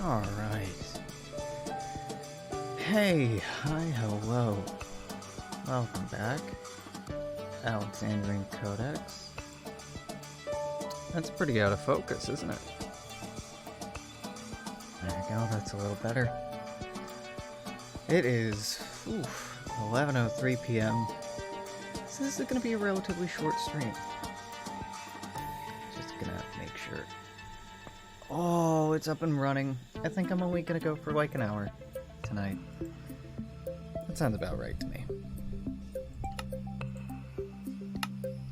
Alright. Hey, hi, hello. Welcome back. Alexandrian Codex. That's pretty out of focus, isn't it? There we go, that's a little better. It is 11:03 p.m. So this is going to be a relatively short stream. Just gonna make sure. Oh, it's up and running. I think I'm only gonna go for like an hour tonight. That sounds about right to me.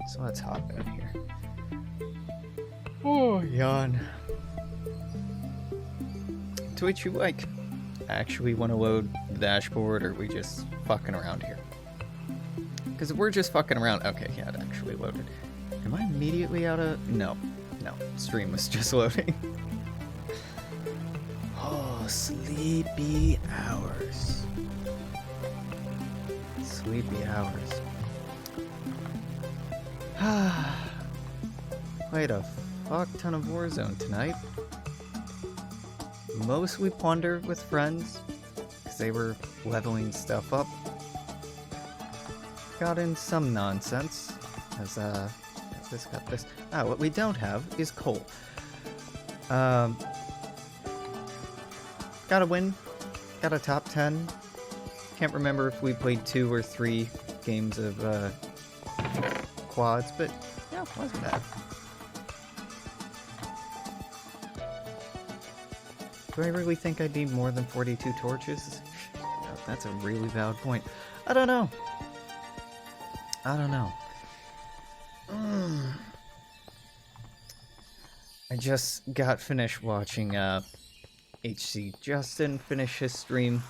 So let's hop in here. Oh, yawn. To which you like, actually want to load the dashboard, or are we just fucking around here? Because if we're just fucking around, okay, yeah, it actually loaded. Am I immediately out of? No, stream was just loading. Oh, sleepy hours. Sleepy hours. Played a fuck ton of Warzone tonight. Mostly plunder with friends, because they were leveling stuff up. Got in some nonsense, as this got this. Ah, what we don't have is coal. Got a win. Got a top 10. Can't remember if we played 2 or 3 games of quads, but yeah, wasn't bad. Do I really think I need more than 42 torches? No, that's a really valid point. I don't know. I just got finished watching HC Justin finish his stream.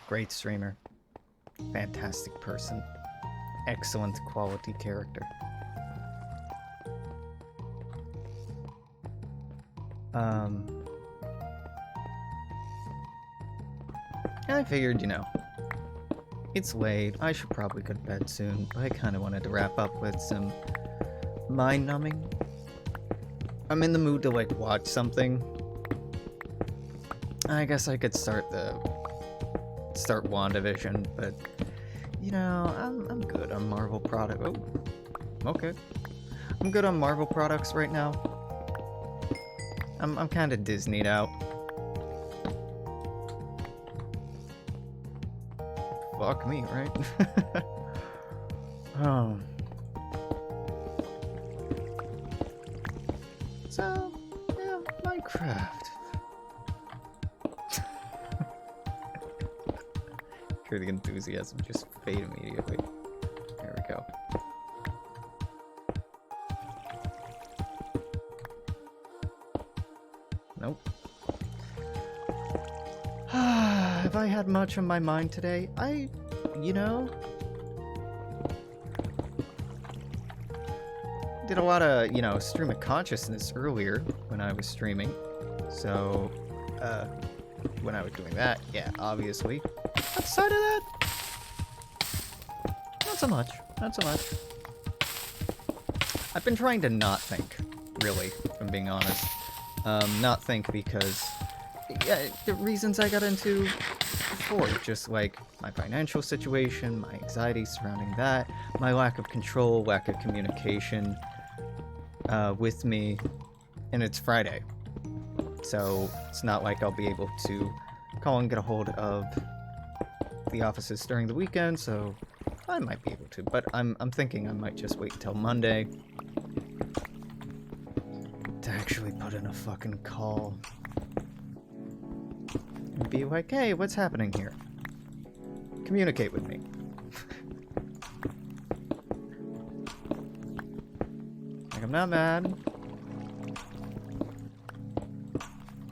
Great streamer. Fantastic person. Excellent quality character. I figured, it's late. I should probably go to bed soon. I kind of wanted to wrap up with some mind-numbing. I'm in the mood to, watch something. I guess I could start WandaVision, but, I'm good on Marvel product. Oh, okay. I'm good on Marvel products right now. I'm kind of Disneyed out. Fuck me, right? So, yeah, Minecraft. Hear the enthusiasm just fade immediately. There we go. Nope. Have I had much on my mind today? Did a lot of, stream of consciousness earlier when I was streaming. So, when I was doing that, yeah, obviously. Outside of that, not so much. I've been trying to not think, really, if I'm being honest. Not think because, yeah, the reasons I got into before, just like my financial situation, my anxiety surrounding that, my lack of control, lack of communication with me, and it's Friday. So it's not like I'll be able to call and get a hold of the offices during the weekend, so I might be able to, but I'm thinking I might just wait until Monday to actually put in a fucking call and be like, hey, what's happening here? Communicate with me. Like, I'm not mad.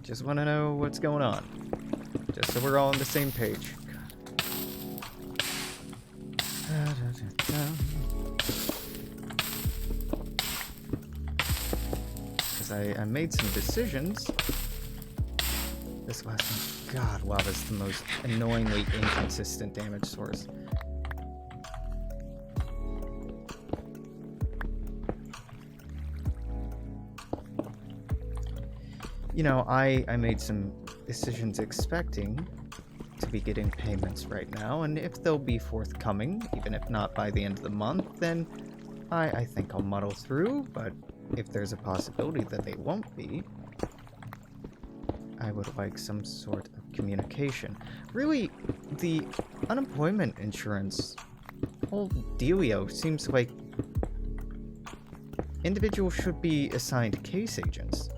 Just want to know what's going on. Just so we're all on the same page. Because I made some decisions. This last one, God, lava's the most annoyingly inconsistent damage source. you know, I made some decisions expecting to be getting payments right now, and if they'll be forthcoming, even if not by the end of the month, then I think I'll muddle through, but if there's a possibility that they won't be, I would like some sort of communication. Really, the unemployment insurance whole dealio seems like individuals should be assigned case agents.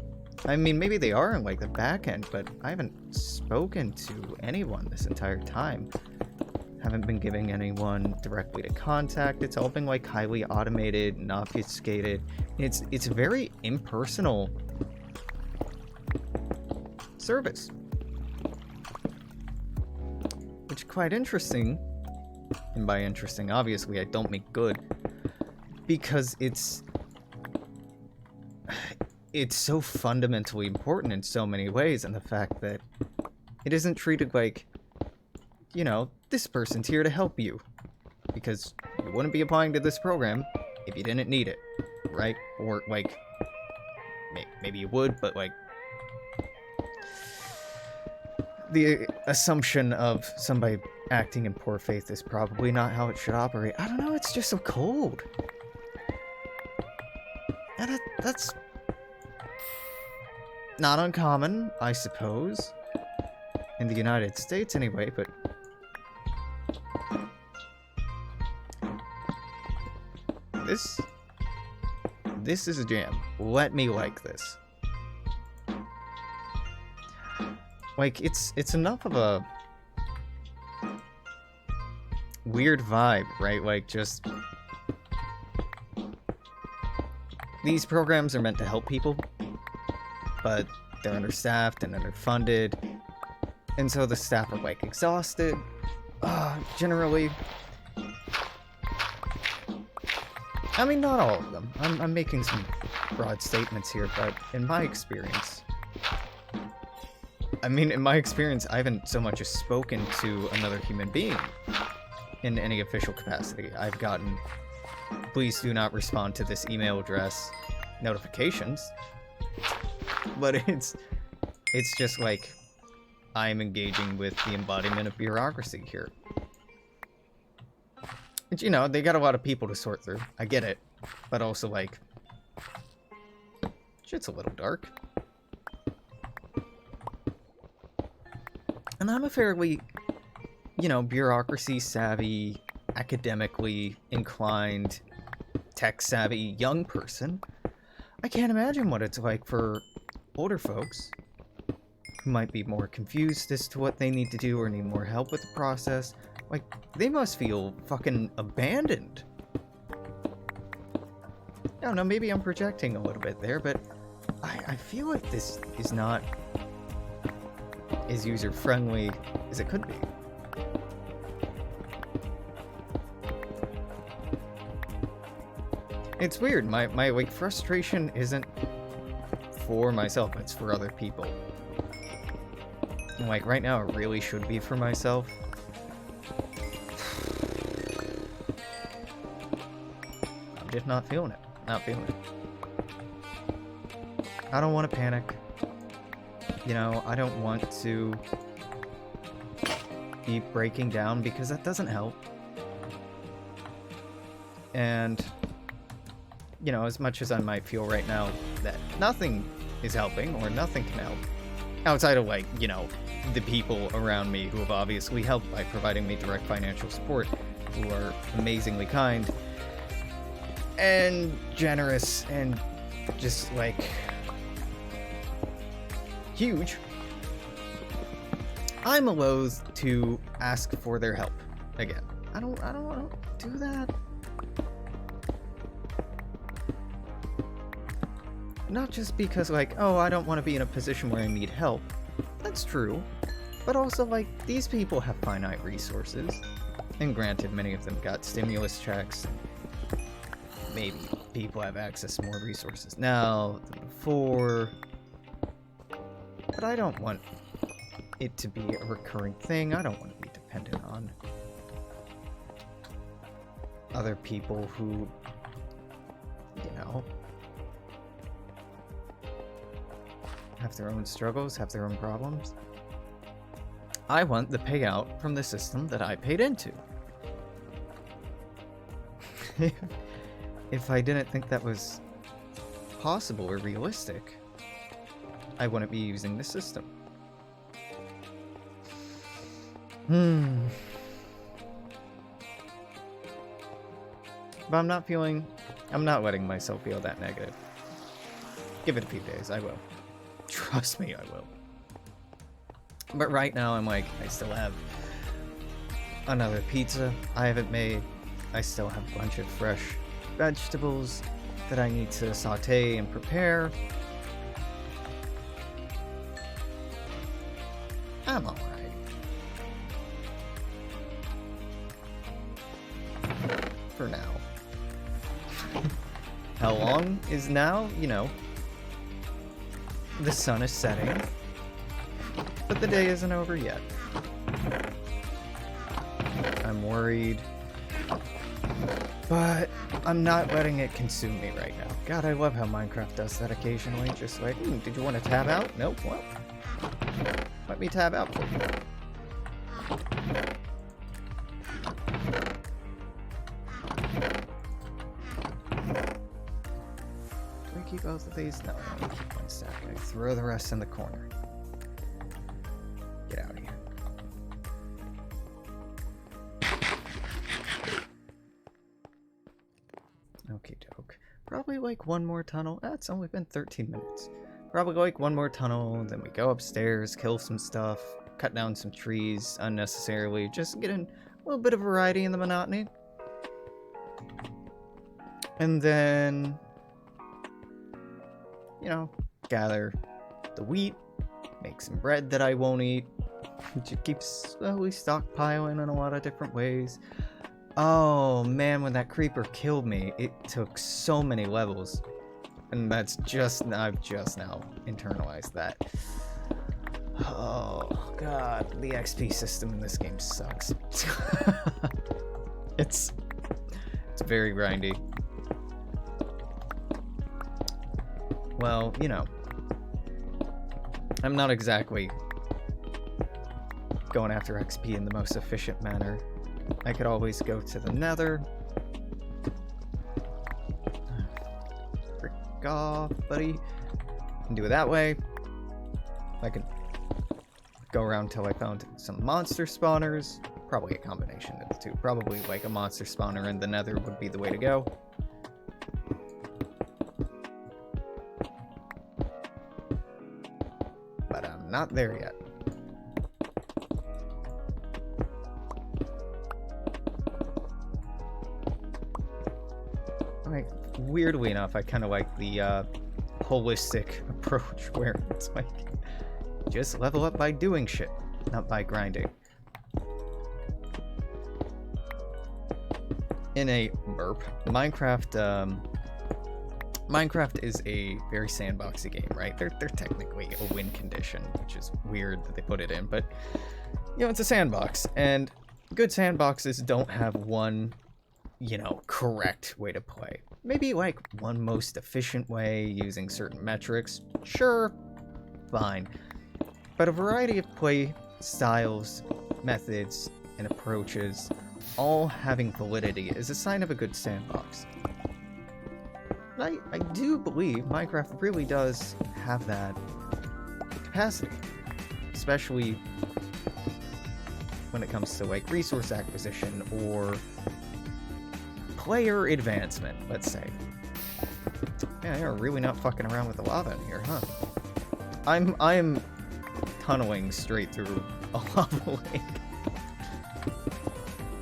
I mean, maybe they are in like the back end, but I haven't spoken to anyone this entire time. Haven't been giving anyone directly to contact. It's all been like highly automated and obfuscated. It's a very impersonal service, which is quite interesting. And by interesting, obviously, I don't mean good, because it's so fundamentally important in so many ways, and the fact that it isn't treated like, you know, this person's here to help you, because you wouldn't be applying to this program if you didn't need it, right? Or like, maybe you would, but like, the assumption of somebody acting in poor faith is probably not how it should operate. I don't know, it's just so cold. And that's not uncommon, I suppose, in the United States anyway, but this is a jam. Let me like this. Like, it's enough of a weird vibe, right? Like, just these programs are meant to help people, but they're understaffed and underfunded, and so the staff are like exhausted, generally. I mean, not all of them. I'm making some broad statements here, but in my experience, I haven't so much as spoken to another human being in any official capacity. I've gotten, please do not respond to this email address notifications, but it's just like I'm engaging with the embodiment of bureaucracy here. And, you know, they got a lot of people to sort through. I get it. But also, like, shit's a little dark. And I'm a fairly, you know, bureaucracy-savvy, academically inclined, tech-savvy young person. I can't imagine what it's like for older folks who might be more confused as to what they need to do or need more help with the process. Like, they must feel fucking abandoned. I don't know, maybe I'm projecting a little bit there, but I feel like this is not as user-friendly as it could be. It's weird, my like, frustration isn't for myself, it's for other people. And, like, right now it really should be for myself. I'm just not feeling it. Not feeling it. I don't want to panic. You know, I don't want to be breaking down, because that doesn't help. And, you know, as much as I might feel right now that nothing is helping or nothing can help, outside of, like, you know, the people around me who have obviously helped by providing me direct financial support, who are amazingly kind and generous and just, like, huge, I'm loath to ask for their help again. I don't want to do that. Not just because, like, oh, I don't want to be in a position where I need help. That's true. But also, like, these people have finite resources. And granted, many of them got stimulus checks. Maybe people have access to more resources now than before. But I don't want it to be a recurring thing. I don't want to be dependent on other people who, you know, have their own struggles, have their own problems. I want the payout from the system that I paid into. If I didn't think that was possible or realistic, I wouldn't be using the system. But I'm not letting myself feel that negative. Give it a few days, I will. Trust me, I will. But right now, I'm like, I still have another pizza I haven't made. I still have a bunch of fresh vegetables that I need to saute and prepare. I'm alright. For now. How long is now? You know, the sun is setting, but the day isn't over yet. I'm worried, but I'm not letting it consume me right now. God, I love how Minecraft does that occasionally. Just like, did you want to tab out? Nope, well, let me tab out for you. Do I keep both of these? No, I only keep one stack. I throw the rest in the corner. Get out of here. Okie doke. Probably like one more tunnel. It's only been 13 minutes. Probably like one more tunnel, then we go upstairs, kill some stuff, cut down some trees unnecessarily, just get in a little bit of variety in the monotony. And then, you know, gather the wheat, make some bread that I won't eat, just keep slowly stockpiling in a lot of different ways. Oh man, when that creeper killed me, it took so many levels. And I've just now internalized that. Oh god, the XP system in this game sucks. It's very grindy. Well, you know, I'm not exactly going after XP in the most efficient manner. I could always go to the Nether. Frick off, buddy. And do it that way. I could go around till I found some monster spawners. Probably a combination of the two. Probably like a monster spawner in the Nether would be the way to go. But I'm not there yet. Like, weirdly enough, I kind of like the holistic approach where it's like, just level up by doing shit, not by grinding. In a burp, Minecraft is a very sandboxy game, right? They're technically a win condition, which is weird that they put it in, but you know, it's a sandbox, and good sandboxes don't have one, you know, correct way to play. Maybe like one most efficient way using certain metrics, sure, fine. But a variety of play styles, methods, and approaches, all having validity, is a sign of a good sandbox. I do believe Minecraft really does have that capacity, especially when it comes to like resource acquisition or player advancement, let's say. Yeah, you're really not fucking around with the lava in here, huh? I'm tunneling straight through a lava lake.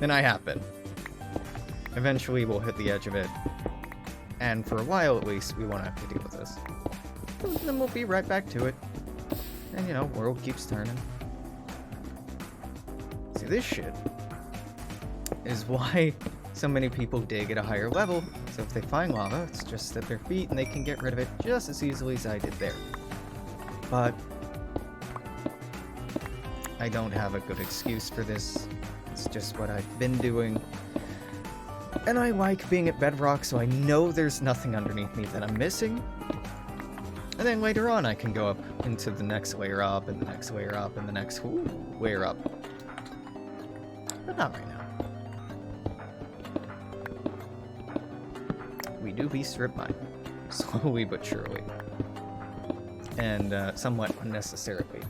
And I have been. Eventually we'll hit the edge of it. And for a while at least, we won't have to deal with this. And then we'll be right back to it. And you know, world keeps turning. See, this shit is why so many people dig at a higher level. So if they find lava, it's just at their feet and they can get rid of it just as easily as I did there. But I don't have a good excuse for this. It's just what I've been doing. And I like being at bedrock, so I know there's nothing underneath me that I'm missing. And then later on I can go up into the next layer up, and the next layer up, and the next layer up. But not right now. We do be strip mine. Slowly but surely. And somewhat unnecessarily.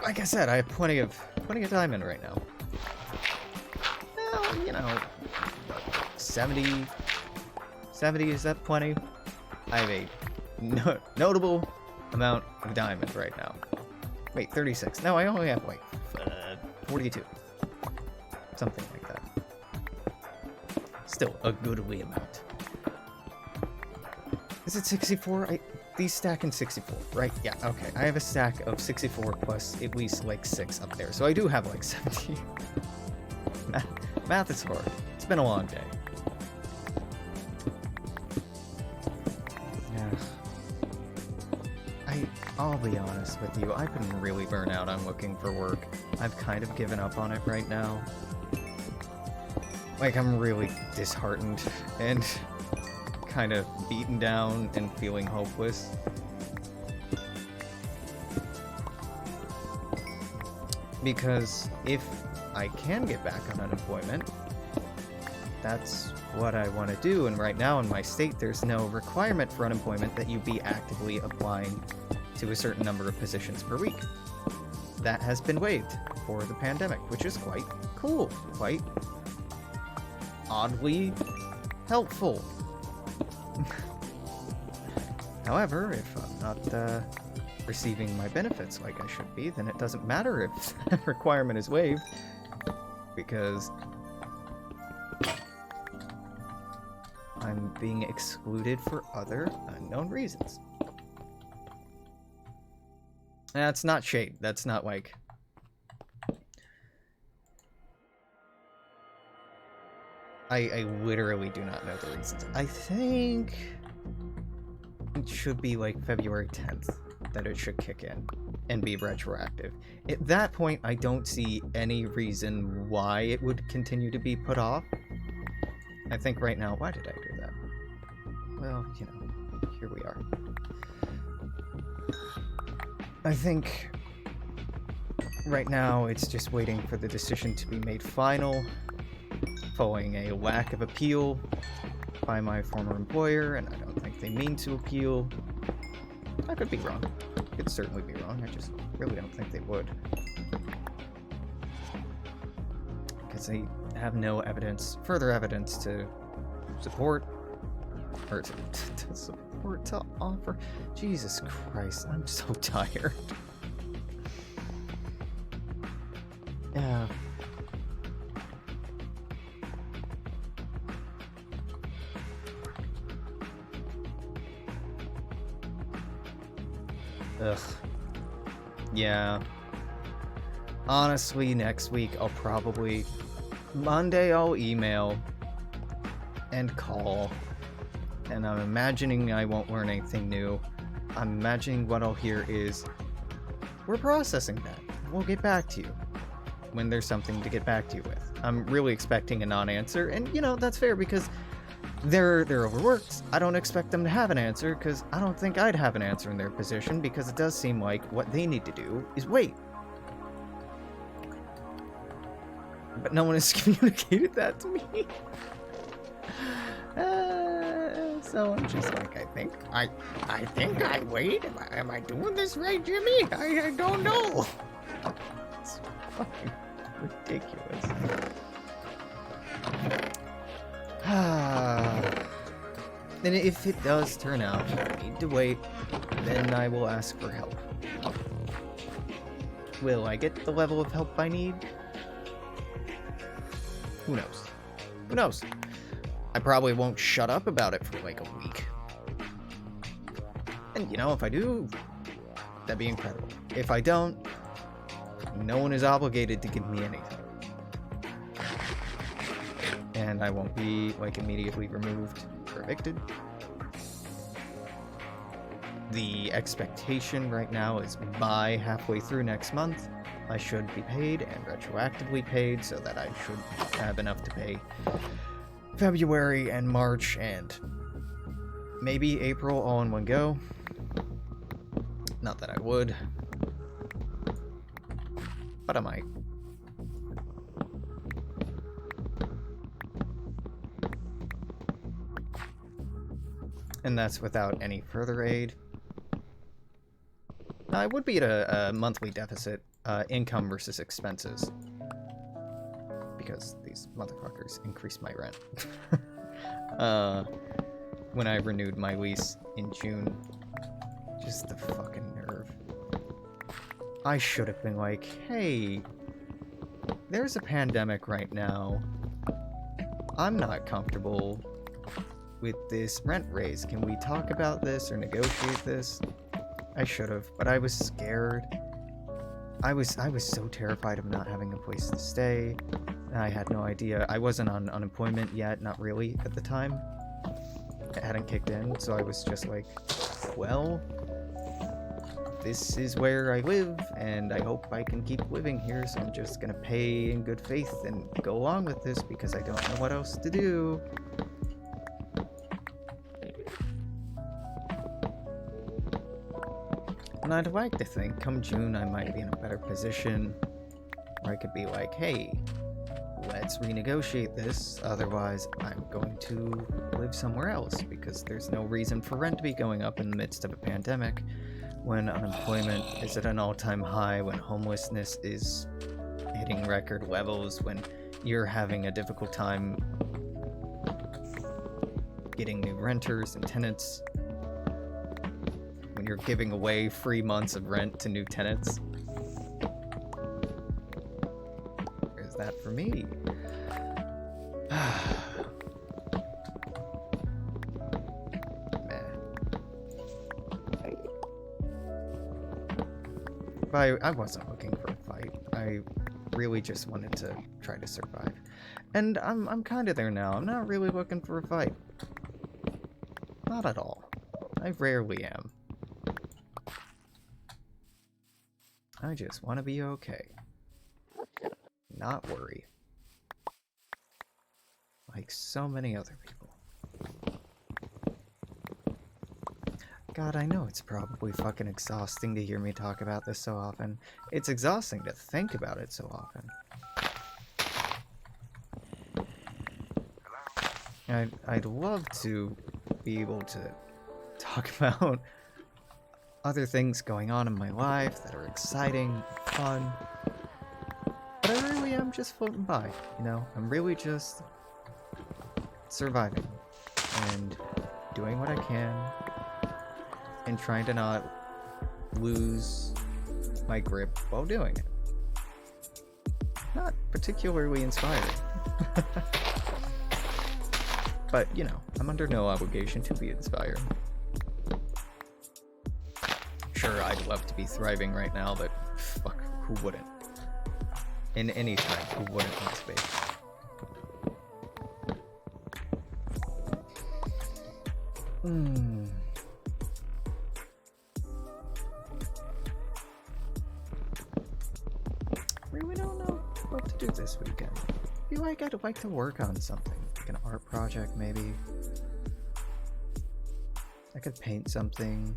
Like I said, I have plenty of diamond right now. Well, you know, 70, is that plenty? I have a notable amount of diamond right now. Wait, 36. No, I only have like 42. Something like that. Still a goodly amount. Is it 64? These stack in 64, right? Yeah, okay. I have a stack of 64 plus at least like 6 up there. So I do have like 70. Math is hard. It's been a long day. Yeah. I'll be honest with you. I've been really burnt out on looking for work. I've kind of given up on it right now. Like, I'm really disheartened and kind of beaten down and feeling hopeless. Because if I can get back on unemployment, that's what I want to do, and right now in my state there's no requirement for unemployment that you be actively applying to a certain number of positions per week. That has been waived for the pandemic, which is quite cool, quite oddly helpful. However, if I'm not receiving my benefits like I should be, then it doesn't matter if that requirement is waived, because I'm being excluded for other unknown reasons. That's not shade. That's not like... I literally do not know the reasons. I think it should be like February 10th that it should kick in and be retroactive. At that point, I don't see any reason why it would continue to be put off. I think right now, why did I do that? Well, you know, here we are. I think right now it's just waiting for the decision to be made final, following a lack of appeal by my former employer, and I don't think they mean to appeal. I could be wrong. Could certainly be wrong. I just really don't think they would. Because they have no evidence, further evidence to support, or to support, to offer. Jesus Christ, I'm so tired. Yeah. Ugh. Yeah. Honestly, next week I'll probably... Monday I'll email and call. And I'm imagining I won't learn anything new. I'm imagining what I'll hear is, we're processing that. We'll get back to you when there's something to get back to you with. I'm really expecting a non-answer, and you know, that's fair because they're overworked. I don't expect them to have an answer because I don't think I'd have an answer in their position, because it does seem like what they need to do is wait. But no one has communicated that to me. So I'm just like, I think I wait. Am I doing this right, Jimmy? I don't know. It's fucking ridiculous. And if it does turn out I need to wait, then I will ask for help. Will I get the level of help I need? Who knows? Who knows? I probably won't shut up about it for like a week. And you know, if I do, that'd be incredible. If I don't, no one is obligated to give me anything. And I won't be like immediately removed or evicted. The expectation right now is by halfway through next month, I should be paid and retroactively paid so that I should have enough to pay February and March and maybe April all in one go. Not that I would. But I might. And that's without any further aid. I would be at a monthly deficit, income versus expenses. Because these motherfuckers increased my rent. When I renewed my lease in June. Just the fucking nerve. I should have been like, hey, there's a pandemic right now. I'm not comfortable with this rent raise. Can we talk about this or negotiate this? I should have, but I was scared. I was so terrified of not having a place to stay. I had no idea. I wasn't on unemployment yet, not really at the time. It hadn't kicked in, so I was just like, well, this is where I live, and I hope I can keep living here, so I'm just gonna pay in good faith and go along with this because I don't know what else to do. And I'd like to think, come June, I might be in a better position where I could be like, hey, let's renegotiate this, otherwise I'm going to live somewhere else, because there's no reason for rent to be going up in the midst of a pandemic, when unemployment is at an all-time high, when homelessness is hitting record levels, when you're having a difficult time getting new renters and tenants, when you're giving away free months of rent to new tenants. There's that for me. I wasn't looking for a fight. I really just wanted to try to survive. And I'm kind of there now. I'm not really looking for a fight. Not at all. I rarely am. I just want to be okay. Not worry. Like so many other people. God, I know it's probably fucking exhausting to hear me talk about this so often. It's exhausting to think about it so often. I'd love to be able to talk about other things going on in my life that are exciting, fun. But I really am just floating by, you know? I'm really just surviving and doing what I can and trying to not lose my grip while doing it. Not particularly inspiring. But, you know, I'm under no obligation to be inspired. Sure, I'd love to be thriving right now, but fuck, who wouldn't? In any time, who wouldn't want to be? Really don't know what to do this weekend. I feel like I'd like to work on something, like an art project maybe. I could paint something.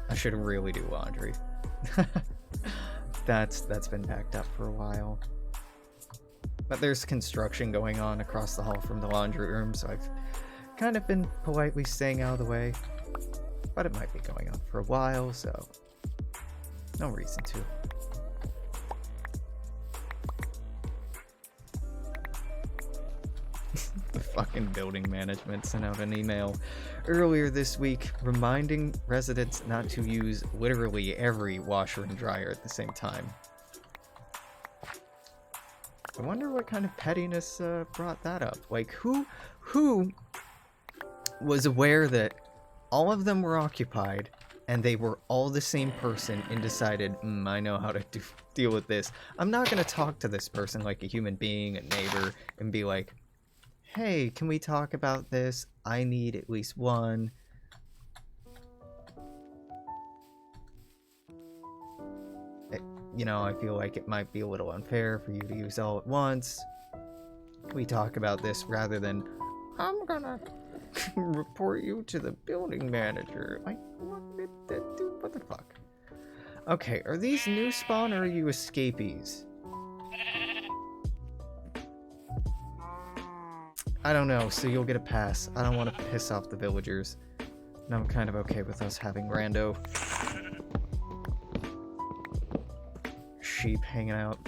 I should really do laundry. That's been packed up for a while. But there's construction going on across the hall from the laundry room, so I've kind of been politely staying out of the way. But it might be going on for a while, so no reason to. The fucking building management sent out an email earlier this week reminding residents not to use literally every washer and dryer at the same time. I wonder what kind of pettiness brought that up. Like, who was aware that all of them were occupied and they were all the same person and decided, I know how to deal with this. I'm not going to talk to this person like a human being, a neighbor, and be like, hey, can we talk about this? I need at least one. You know, I feel like it might be a little unfair for you to use all at once. Can we talk about this rather than, I'm gonna report you to the building manager? Like, what Dude, what the fuck? Okay, are these new spawn or are you escapees? I don't know, so you'll get a pass. I don't want to piss off the villagers. And I'm kind of okay with us having rando sheep hanging out.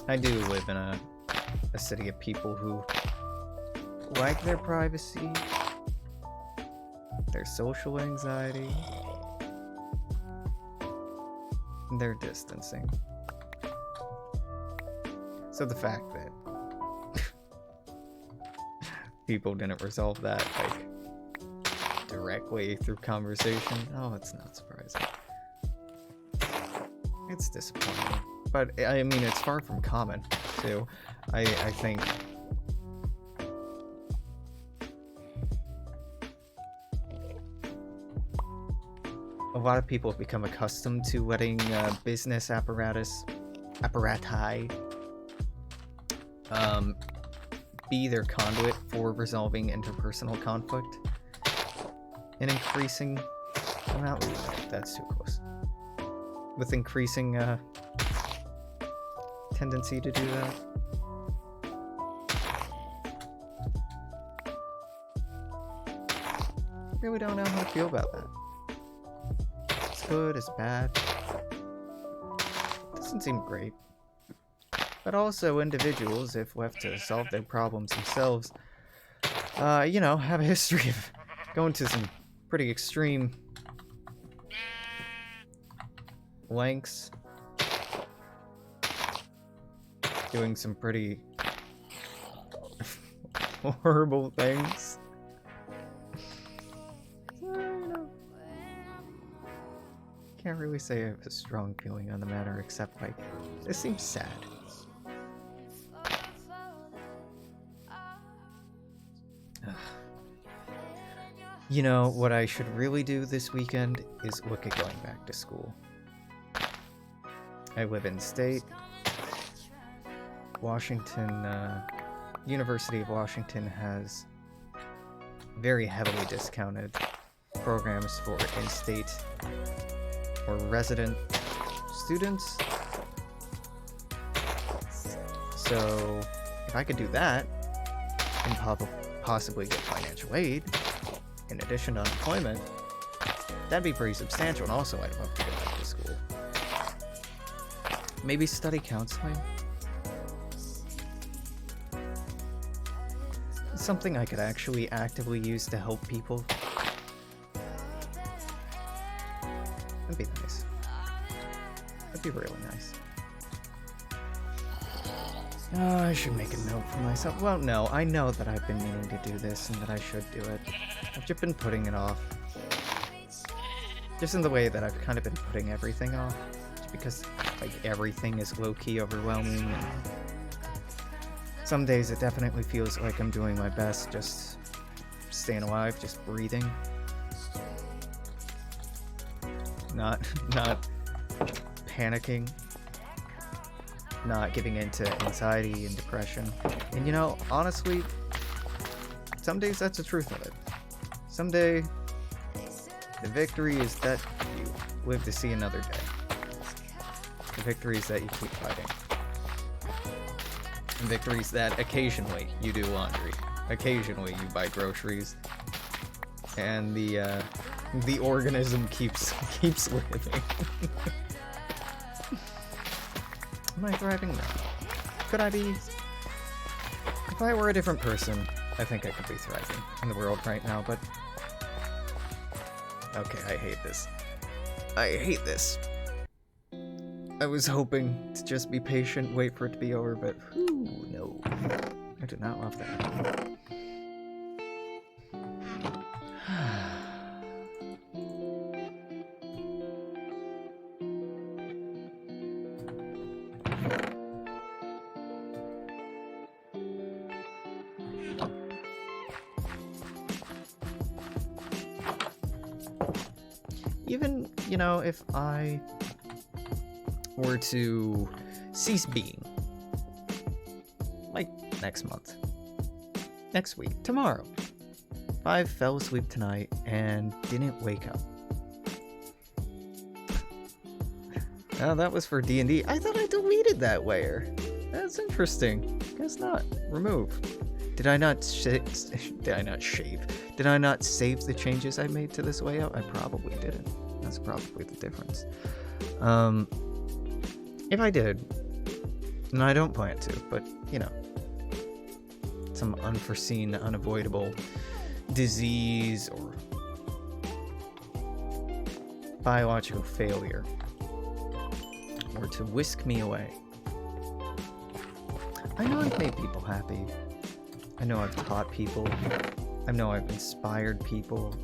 I do live in a city of people who like their privacy, their social anxiety, and their distancing. So the fact that people didn't resolve that, like, directly through conversation, oh, it's not surprising. It's disappointing. But, I mean, it's far from common, too. I think... a lot of people have become accustomed to letting business apparati be their conduit for resolving interpersonal conflict. An increasing amount... that's too close. With increasing tendency to do that. Really don't know how to feel about that. It's good, it's bad. Doesn't seem great. But also individuals, if left to solve their problems themselves, you know, have a history of going to some pretty extreme lengths, doing some pretty horrible things. So, you know, can't really say I have a strong feeling on the matter, except like, this seems sad. You know, what I should really do this weekend is look at going back to school. I live in state. Washington, University of Washington has very heavily discounted programs for in-state or resident students. So, if I could do that, and possibly get financial aid, in addition to unemployment, that'd be pretty substantial, and also I'd love to go back to school. Maybe study counseling? Something I could actually actively use to help people. That'd be nice. That'd be really nice. Oh, I should make a note for myself. Well, no, I know that I've been meaning to do this and that I should do it. I've just been putting it off. Just in the way that I've kind of been putting everything off. Just because, like, everything is low-key overwhelming. And some days it definitely feels like I'm doing my best, just staying alive, just breathing. Not panicking. Not giving into anxiety and depression. And you know, honestly, some days that's the truth of it. Someday, the victory is that you live to see another day. The victory is that you keep fighting. And victory is that occasionally you do laundry. Occasionally you buy groceries. And the organism keeps living. Am I thriving? No. Could I be? If I were a different person, I think I could be thriving in the world right now, but... okay, I hate this. I hate this. I was hoping to just be patient, wait for it to be over, but whew, no. I did not love that. you know, if I were to cease being, like next month, next week, tomorrow, if I fell asleep tonight and didn't wake up. Oh, that was for D&D. I thought I deleted that layer. That's interesting. Guess not. Remove. Did I not shave? Did I not save the changes I made to this layout? I probably didn't. That's probably the difference. If I did, and I don't plan to, but, you know, some unforeseen, unavoidable disease or biological failure were to whisk me away. I know I've made people happy. I know I've taught people. I know I've inspired people.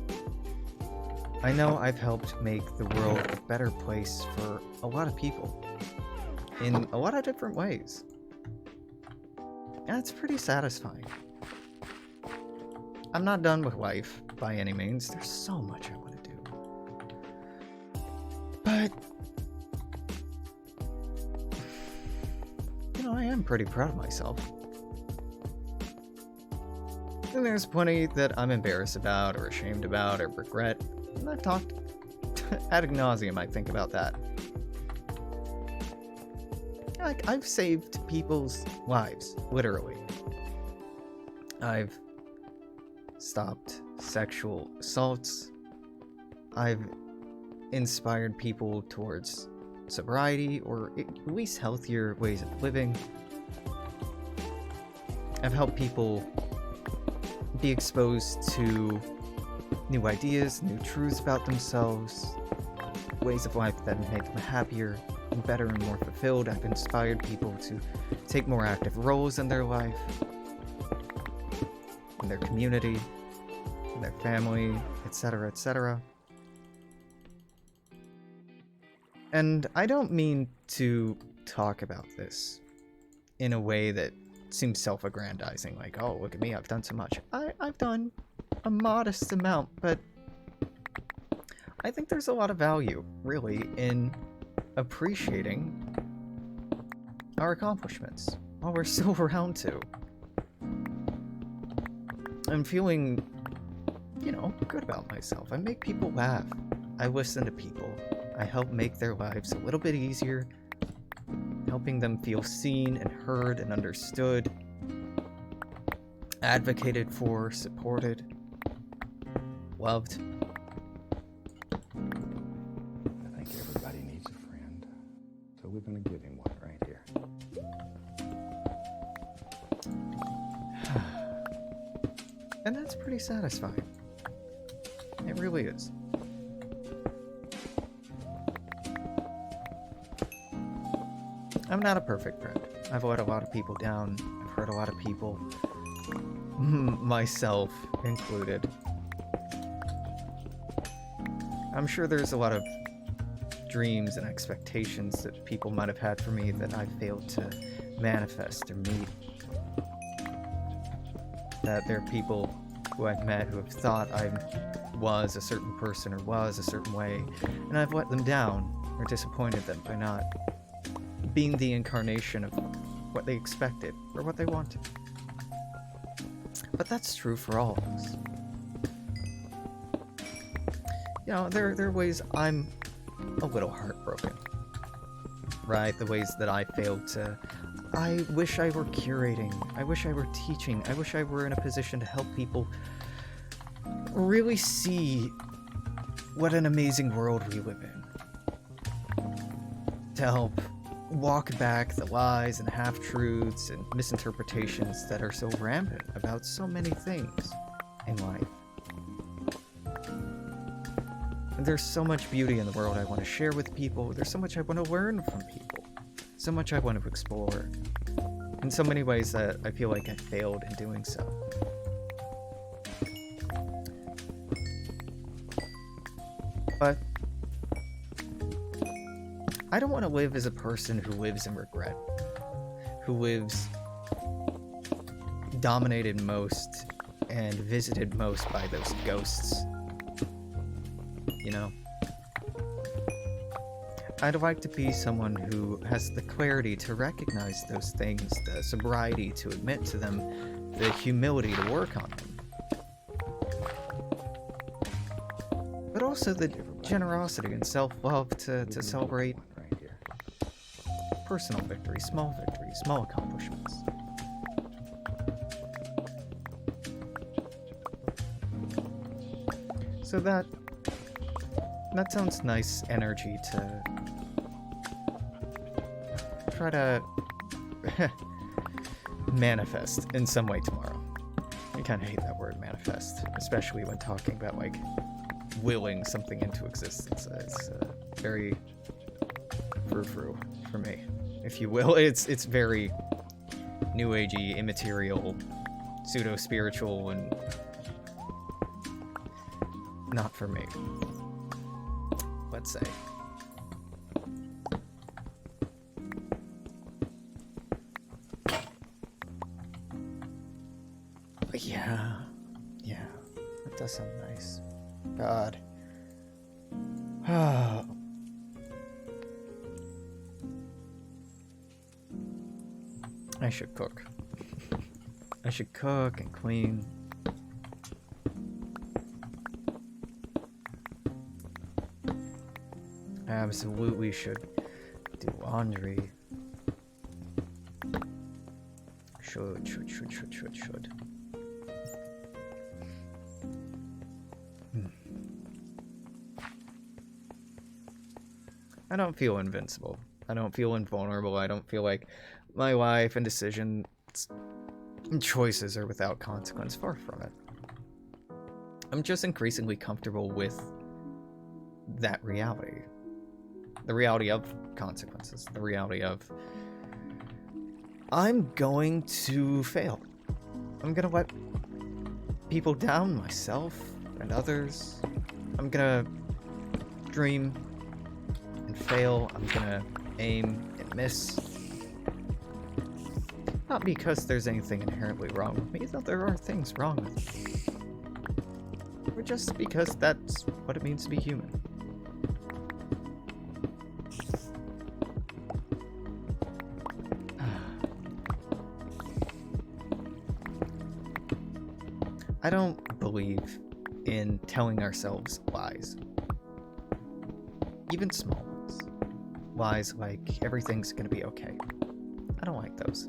I know I've helped make the world a better place for a lot of people in a lot of different ways. That's pretty satisfying. I'm not done with life by any means. There's so much I want to do. But, you know, I am pretty proud of myself. And there's plenty that I'm embarrassed about, or ashamed about, or regret. And I've talked ad nauseum, I think, about that. Like, I've saved people's lives, literally. I've stopped sexual assaults. I've inspired people towards sobriety, or at least healthier ways of living. I've helped people be exposed to new ideas, new truths about themselves, ways of life that make them happier and better and more fulfilled. I've inspired people to take more active roles in their life, in their community, in their family, etc., etc. And I don't mean to talk about this in a way that seems self-aggrandizing, like, oh, look at me, I've done so much. I've done a modest amount, but I think there's a lot of value, really, in appreciating our accomplishments while we're still around to. I'm feeling, you know, good about myself. I make people laugh. I listen to people. I help make their lives a little bit easier, helping them feel seen and heard and understood, advocated for, supported, loved. I think everybody needs a friend, so we're going to give him one right here. And that's pretty satisfying. It really is. I'm not a perfect friend. I've let a lot of people down. I've hurt a lot of people. Myself included. I'm sure there's a lot of dreams and expectations that people might have had for me that I failed to manifest or meet. That there are people who I've met who have thought I was a certain person or was a certain way, and I've let them down or disappointed them by not being the incarnation of what they expected or what they wanted. But that's true for all of us. You know, there are ways I'm a little heartbroken, right? The ways that I failed to... I wish I were curating. I wish I were teaching. I wish I were in a position to help people really see what an amazing world we live in. To help walk back the lies and half-truths and misinterpretations that are so rampant about so many things in life. And there's so much beauty in the world I want to share with people. There's so much I want to learn from people. So much I want to explore. In so many ways that I feel like I failed in doing so. But I don't want to live as a person who lives in regret, who lives dominated most and visited most by those ghosts, you know? I'd like to be someone who has the clarity to recognize those things, the sobriety to admit to them, the humility to work on them. But also the generosity and self-love to celebrate Right here. personal victories, small accomplishments. So that sounds nice energy to try to manifest in some way tomorrow. I kind of hate that word manifest, especially when talking about like willing something into existence. It's very frou-frou for me, if you will. It's very new agey, immaterial, pseudo-spiritual, and not for me, let's say. But yeah, that does sound nice. God. I should cook. I should cook and clean. I absolutely should do laundry. Should. I don't feel invincible. I don't feel invulnerable. I don't feel like my life and decisions and choices are without consequence. Far from it. I'm just increasingly comfortable with that reality. The reality of consequences. The reality of I'm going to fail. I'm gonna let people down, myself and others. I'm gonna dream and fail. I'm gonna aim and miss. Not because there's anything inherently wrong with me, though there are things wrong with me. Or just because that's what it means to be human. I don't believe in telling ourselves lies. Even small ones. Lies like everything's gonna be okay. I don't like those.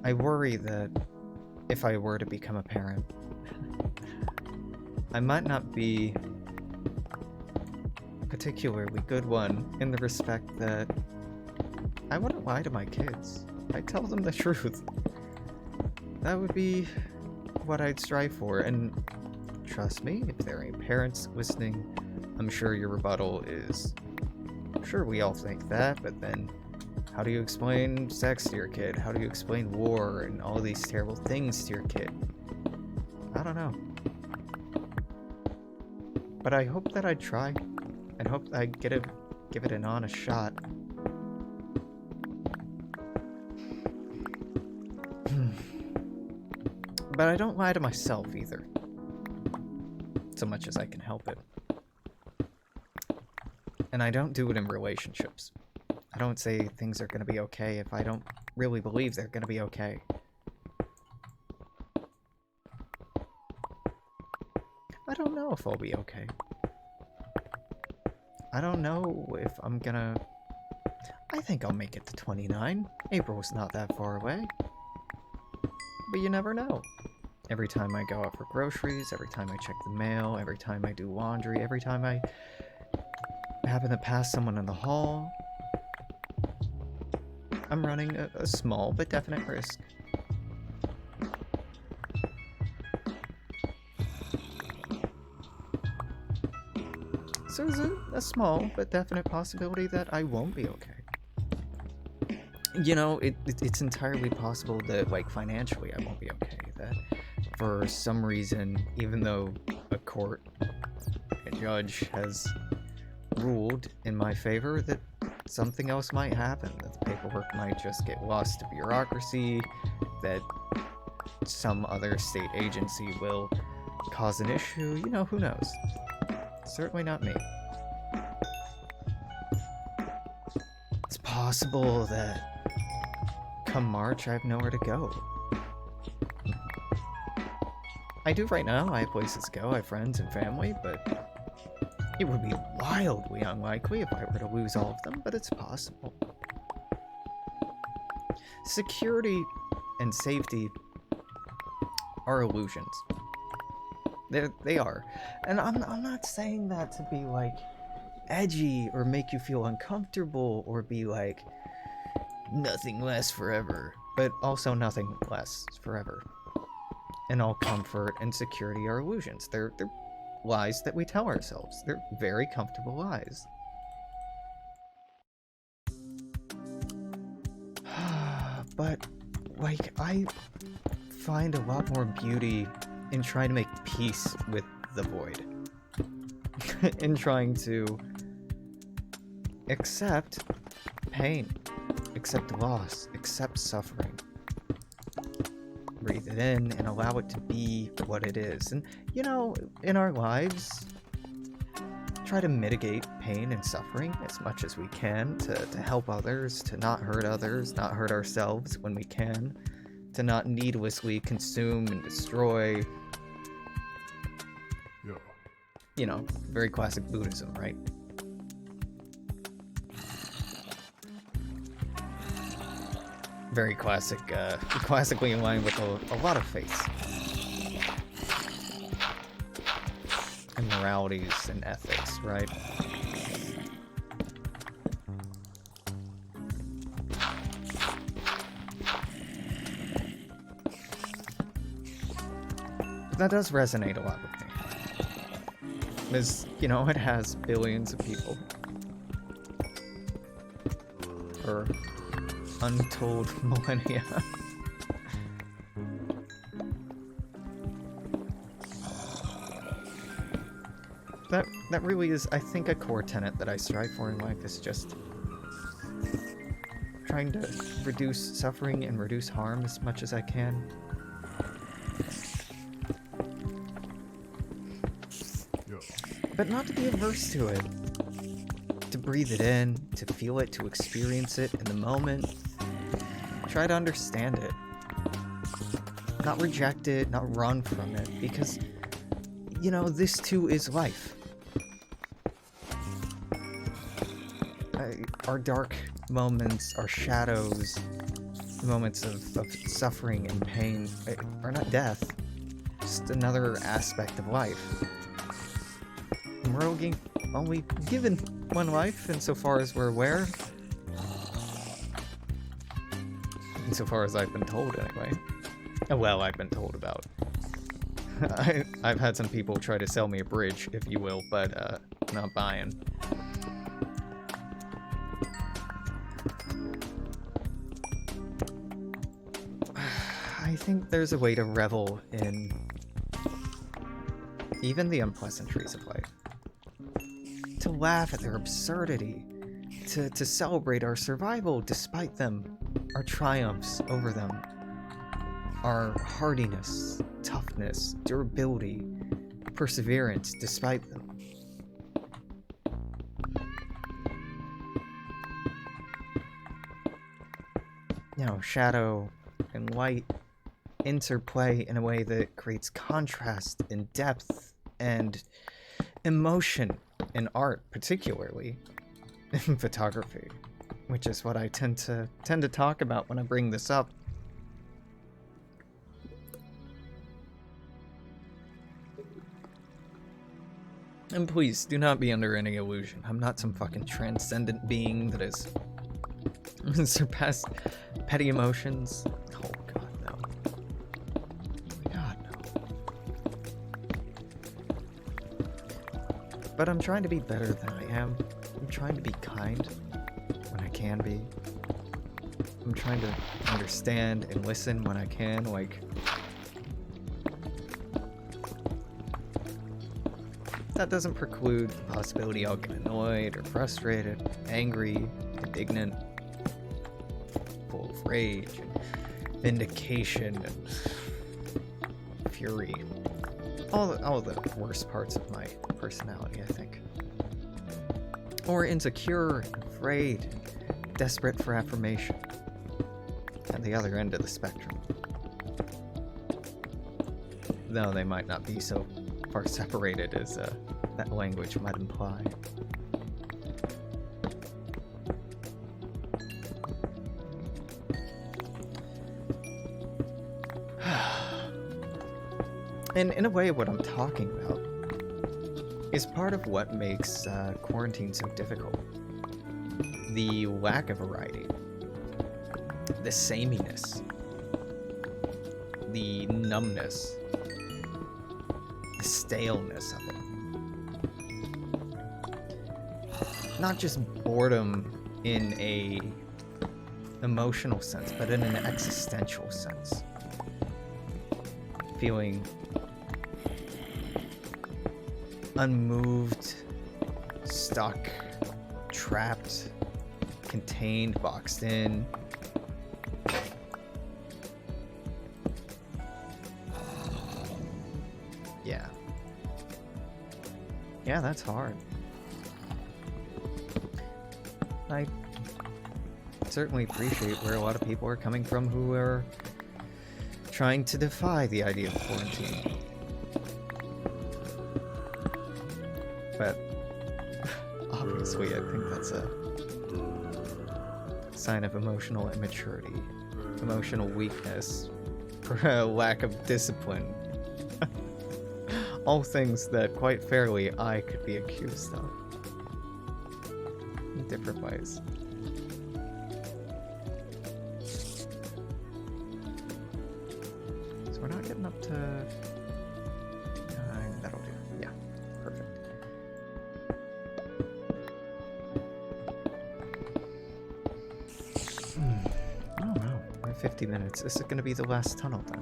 I worry that if I were to become a parent, I might not be a particularly good one in the respect that I wouldn't lie to my kids. I'd tell them the truth. That would be what I'd strive for, and trust me, if there are any parents listening, I'm sure your rebuttal is, sure, we all think that, but then how do you explain sex to your kid? How do you explain war and all these terrible things to your kid? I don't know. But I hope that I'd try, and hope I'd give it an honest shot. But I don't lie to myself either, so much as I can help it. And I don't do it in relationships. I don't say things are gonna be okay if I don't really believe they're gonna be okay. I don't know if I'll be okay. I don't know if I'm gonna... I think I'll make it to 29. April's not that far away. But you never know. Every time I go out for groceries, every time I check the mail, every time I do laundry, every time I happen to pass someone in the hall, I'm running a small but definite risk. So there's a small but definite possibility that I won't be okay. You know, it's entirely possible that, like, financially I won't be okay. That for some reason, even though a court, a judge has ruled in my favor, that something else might happen. That the paperwork might just get lost to bureaucracy, that some other state agency will cause an issue. You know, who knows? Certainly not me. possible that come March I have nowhere to go. I do right now, I have places to go, I have friends and family, but it would be wildly unlikely if I were to lose all of them, but it's possible. Security and safety are illusions. They are. And I'm not saying that to be like edgy or make you feel uncomfortable or be like nothing lasts forever, but also nothing lasts forever. And all comfort and security are illusions. They're lies that we tell ourselves. They're very comfortable lies. But, like, I find a lot more beauty in trying to make peace with the void. In trying to accept pain, accept loss, accept suffering. Breathe it in and allow it to be what it is. And, you know, in our lives, try to mitigate pain and suffering as much as we can to help others, to not hurt others, not hurt ourselves when we can, to not needlessly consume and destroy. Yeah. You know, very classic Buddhism, right? Very classic, classically in line with a lot of faiths. And moralities and ethics, right? That does resonate a lot with me. Because, you know, it has billions of people. For untold millennia. That really is, I think, a core tenet that I strive for in life is just trying to reduce suffering and reduce harm as much as I can. But not to be averse to it. To breathe it in, to feel it, to experience it in the moment. Try to understand it. Not reject it, not run from it, because, you know, this too is life. Our dark moments, our shadows, moments of suffering and pain are not death, just another aspect of life. And we're only given one life, insofar as we're aware. Insofar as I've been told, anyway. Well, I've been told about. I've had some people try to sell me a bridge, if you will, but not buying. I think there's a way to revel in even the unpleasantries of life. To laugh at their absurdity. To celebrate our survival despite them. Our triumphs over them. Our hardiness, toughness, durability, perseverance despite them. You know, shadow and light interplay in a way that creates contrast and depth and emotion in art, particularly in photography, which is what I tend to talk about when I bring this up. And please, do not be under any illusion. I'm not some fucking transcendent being that has surpassed petty emotions. Oh god, no. God, no. But I'm trying to be better than I am. I'm trying to be kind when I can be. I'm trying to understand and listen when I can, like... That doesn't preclude the possibility I'll get annoyed or frustrated, angry, indignant, full of rage, and vindication, and fury. All the worst parts of my personality, I think. Or insecure, and afraid, desperate for affirmation at the other end of the spectrum. Though they might not be so far separated as that language might imply. And in a way, what I'm talking about is part of what makes quarantine so difficult. The lack of variety, the sameness, the numbness, the staleness of it. Not just boredom in a emotional sense, but in an existential sense. Feeling unmoved, stuck, trapped, contained, boxed in. Yeah, that's hard. I certainly appreciate where a lot of people are coming from who are trying to defy the idea of quarantine. But obviously, I think that's a sign of emotional immaturity, emotional weakness, lack of discipline. All things that, quite fairly, I could be accused of. In different ways. So we're not getting up to... that'll do. Yeah, perfect. Oh no, we're at 50 minutes. This is going to be the last tunnel then.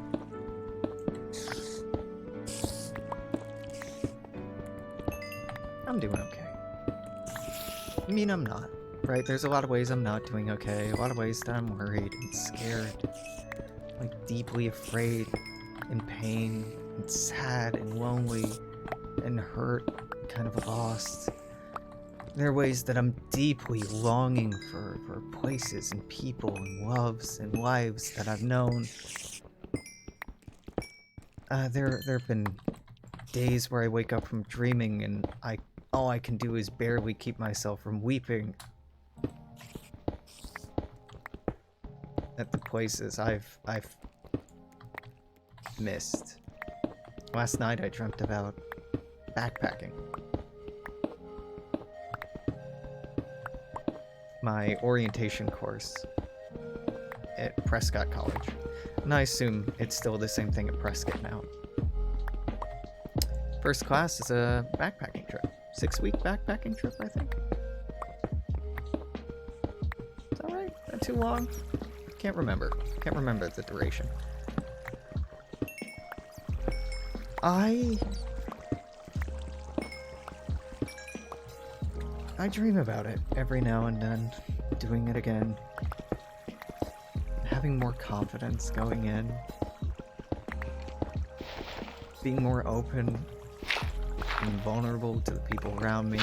I'm doing okay. I mean, I'm not, right? There's a lot of ways I'm not doing okay, a lot of ways that I'm worried and scared, like deeply afraid, in pain, and sad, and lonely, and hurt, kind of lost. There are ways that I'm deeply longing for places and people and loves and lives that I've known. There have been days where I wake up from dreaming and all I can do is barely keep myself from weeping at the places I've missed. Last night I dreamt about backpacking. My orientation course at Prescott College. And I assume it's still the same thing at Prescott now. First class is a backpacking trip. 6-week backpacking trip, I think. Is that right? Not too long? Can't remember. Can't remember the duration. I dream about it every now and then, doing it again. Having more confidence going in. Being more open and vulnerable to the people around me.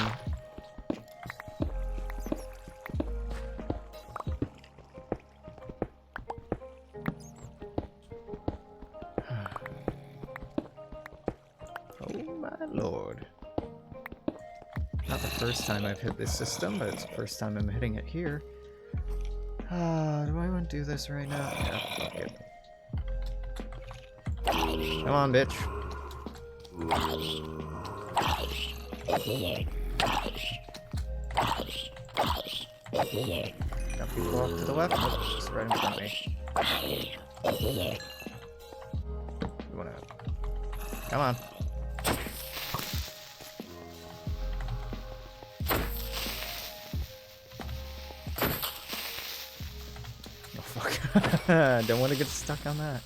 Oh my lord. Not the first time I've hit this system, but it's the first time I'm hitting it here. Do I want to do this right now? Yeah, fuck it. Come on, bitch. Got people off to the left. Nope, just right in front of me. You wanna... Come on. Oh fuck. Don't want to get stuck on that.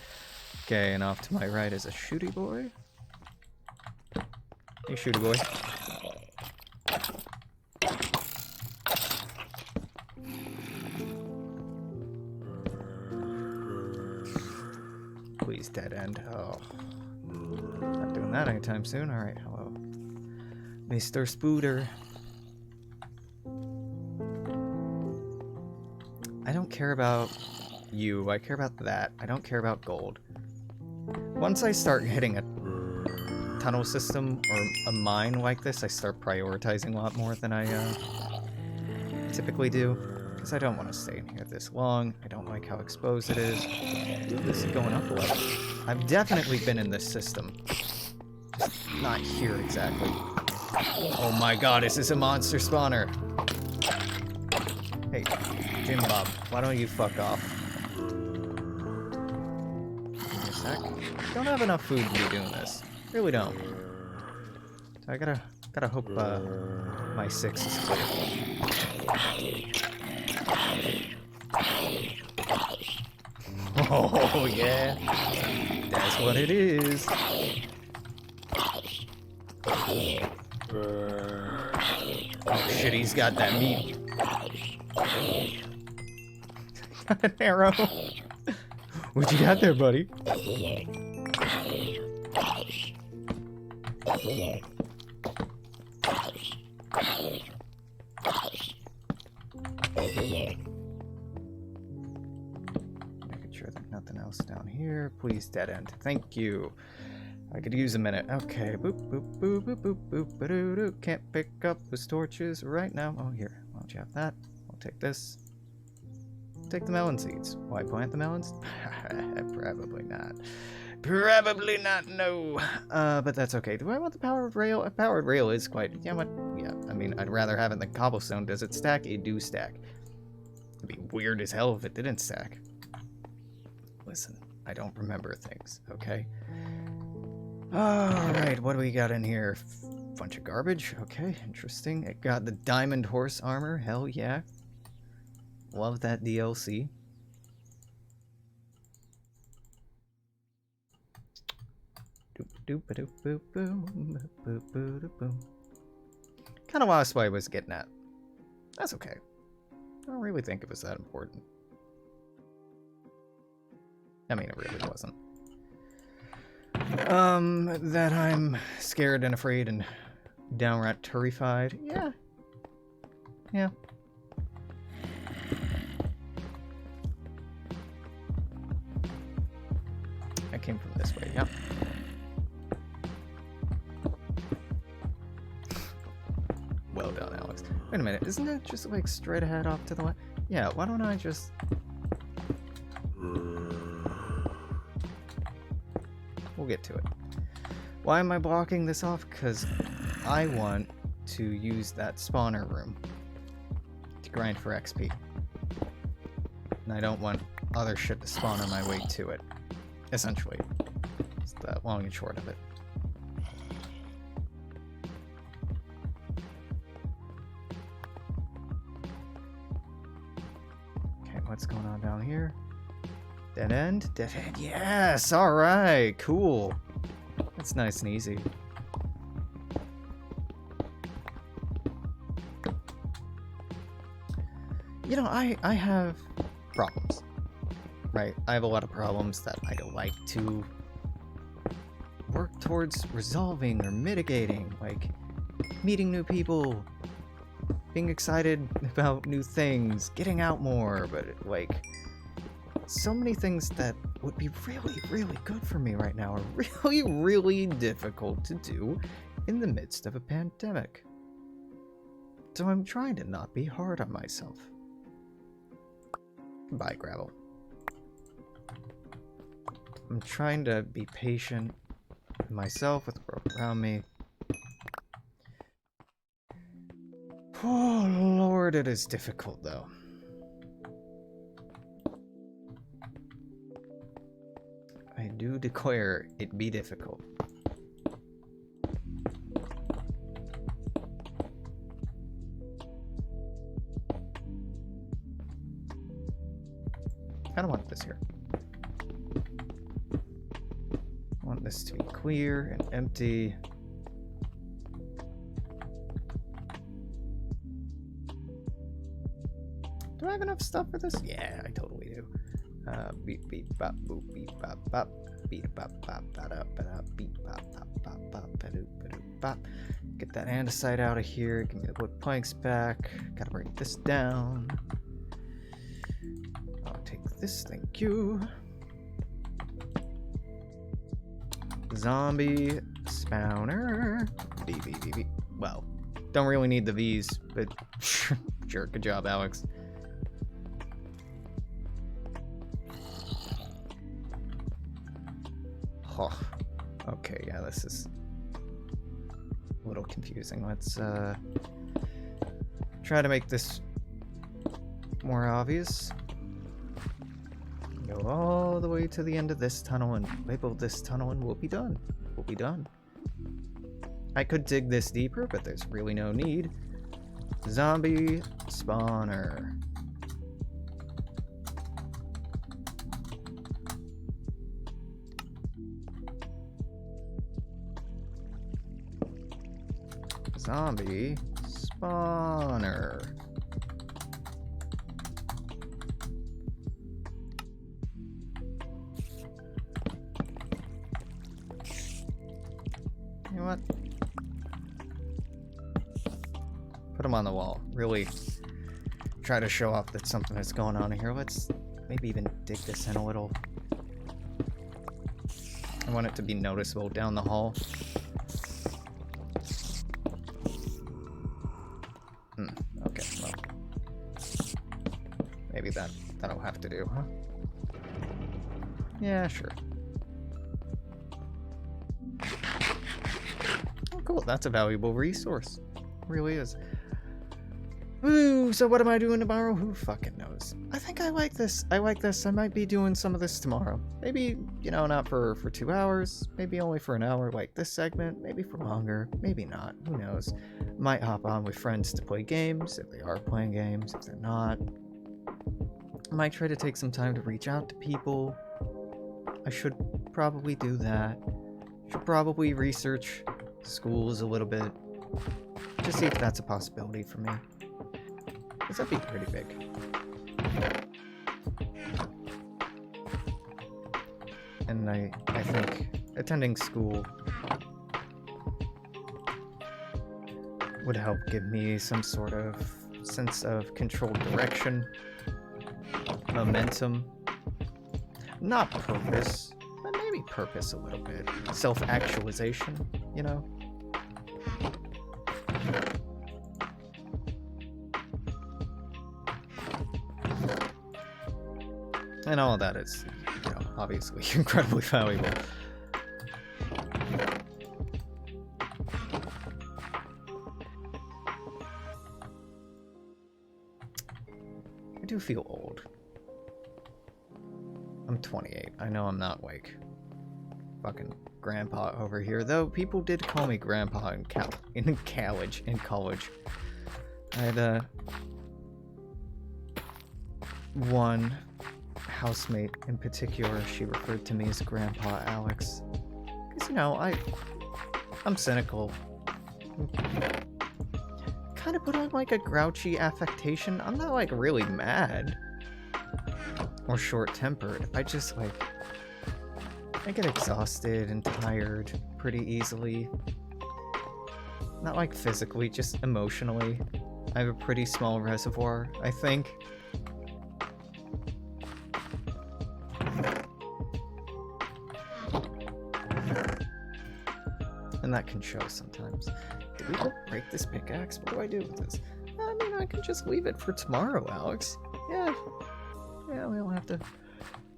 Okay, and off to my right is a shooty boy. Hey, shooty boy. Please, dead end. Oh. Not doing that anytime soon. Alright, hello. Mr. Spooter. I don't care about you. I care about that. I don't care about gold. Once I start hitting a tunnel system or a mine like this, I start prioritizing a lot more than I typically do. Because I don't want to stay in here this long. I don't like how exposed it is. Ooh, this is going up a level. I've definitely been in this system. Just not here exactly. Oh my god, is this a monster spawner? Hey, Jim Bob, why don't you fuck off? Give me a sec. Don't have enough food to be doing this. Really don't. So I gotta hope my 6 is clear. Oh yeah, that's what it is. Oh shit, he's got that meat. Got an arrow. What you got there, buddy? Making sure there's nothing else down here. Please, dead end. Thank you. I could use a minute. Okay. Boop, boop, boop, boop, boop, boop, ba-doo-doo. Can't pick up those torches right now. Oh, here. Why don't you have that? I'll take this. Take the melon seeds. Why plant the melons? Probably not. Probably not, no. But that's okay. Do I want the powered rail? A powered rail is quite... Yeah, what? Yeah, I mean, I'd rather have it than cobblestone. Does it stack? It do stack. It'd be weird as hell if it didn't stack. Listen, I don't remember things, okay? Alright, what do we got in here? Bunch of garbage. Okay, interesting. It got the diamond horse armor. Hell yeah. Love that DLC. Kind of lost what I was getting at. That's okay. I don't really think it was that important. I mean, it really wasn't. That I'm scared and afraid and downright terrified. Yeah. Yeah. I came from this way, yeah. Well done, Alex. Wait a minute, isn't it just like straight ahead off to the left? Yeah, why don't I just... We'll get to it. Why am I blocking this off? Because I want to use that spawner room to grind for XP. And I don't want other shit to spawn on my way to it. Essentially. It's the long and short of it. Okay, what's going on down here? Dead end? Dead end, yes! Alright, cool. That's nice and easy. You know, I have problems. Right? I have a lot of problems that I'd like to work towards resolving or mitigating. Like, meeting new people, being excited about new things, getting out more, but like... So many things that would be really, really good for me right now are really, really difficult to do in the midst of a pandemic. So I'm trying to not be hard on myself. Bye, gravel. I'm trying to be patient with myself, with the world around me. Oh, Lord, it is difficult, though. I do declare it be difficult. I don't want this here. I want this to be clear and empty. Do I have enough stuff for this? Yeah, I totally do. Beep beep bop boop beep bop bop beep bop bop ba da ba da beep bop bop bop bop ba doo bop. Get that andesite out of here. Give me the wood planks back. Gotta break this down. take this, thank you. Zombie spawner. V. Well, don't really need the V's, but sure, good job, Alex. Oh, okay, yeah, this is a little confusing. Let's try to make this more obvious. Go all the way to the end of this tunnel and label this tunnel and we'll be done. We'll be done. I could dig this deeper, but there's really no need. Zombie spawner. Zombie spawner. You know what? Put them on the wall. Really try to show off that something is going on here. Let's maybe even dig this in a little. I want it to be noticeable down the hall. Okay, well. Maybe that'll have to do, huh? Yeah, sure. Oh, cool. That's a valuable resource. Really is. Ooh, so what am I doing tomorrow? Who fucking knows? I think I like this. I might be doing some of this tomorrow. Maybe, you know, not for 2 hours. Maybe only for an hour like this segment. Maybe for longer. Maybe not. Who knows? Might hop on with friends to play games, if they are playing games. If they're not, I might try to take some time to reach out to people. I should probably do that. Should probably research schools a little bit. Just see if that's a possibility for me. Because that'd be pretty big. And I think attending school would help give me some sort of sense of controlled direction, momentum, not purpose, but maybe purpose a little bit. Self-actualization, you know? And all of that is, you know, obviously incredibly valuable. I do feel old. I'm 28. I know I'm not like fucking grandpa over here, though people did call me grandpa in college. I had one housemate in particular. She referred to me as Grandpa Alex, because, you know, I'm cynical, kind of put on like a grouchy affectation. I'm not like really mad or short-tempered. I just like, I get exhausted and tired pretty easily. Not like physically, just emotionally. I have a pretty small reservoir, I think. And that can show sometimes. Did we break this pickaxe? What do I do with this? I mean, I can just leave it for tomorrow, Alex. Yeah. Yeah, we don't have to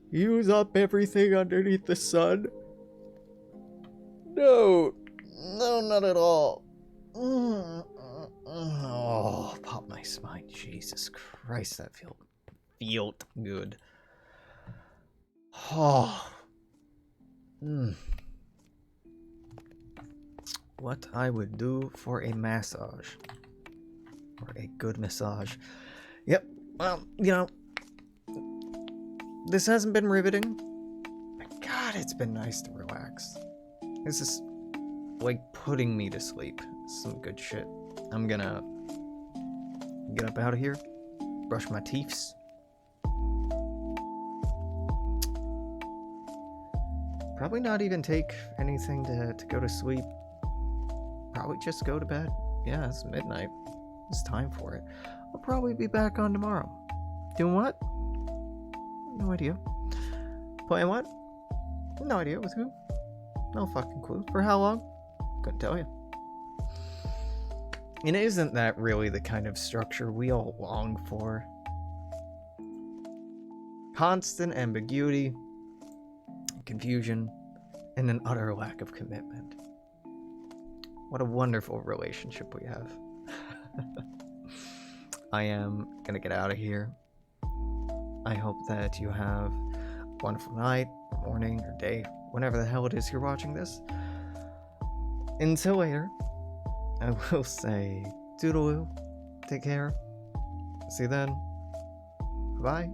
use up everything underneath the sun. No. No, not at all. Oh, pop my spine. Jesus Christ, that felt good. Oh. What I would do for a massage. Or a good massage. Yep. Well, you know, this hasn't been riveting. But God, it's been nice to relax. This is like putting me to sleep. Some good shit. I'm gonna get up out of here. Brush my teeths. Probably not even take anything to go to sleep. Probably just go to bed. Yeah, it's midnight. It's time for it. I'll probably be back on tomorrow. Doing what? No idea. Playing what? No idea. With who? No fucking clue. For how long? Couldn't tell you. And isn't that really the kind of structure we all long for? Constant ambiguity, confusion, and an utter lack of commitment. What a wonderful relationship we have. I am gonna get out of here. I hope that you have a wonderful night, or morning, or day, whenever the hell it is you're watching this. Until later, I will say toodaloo, take care, see you then, bye.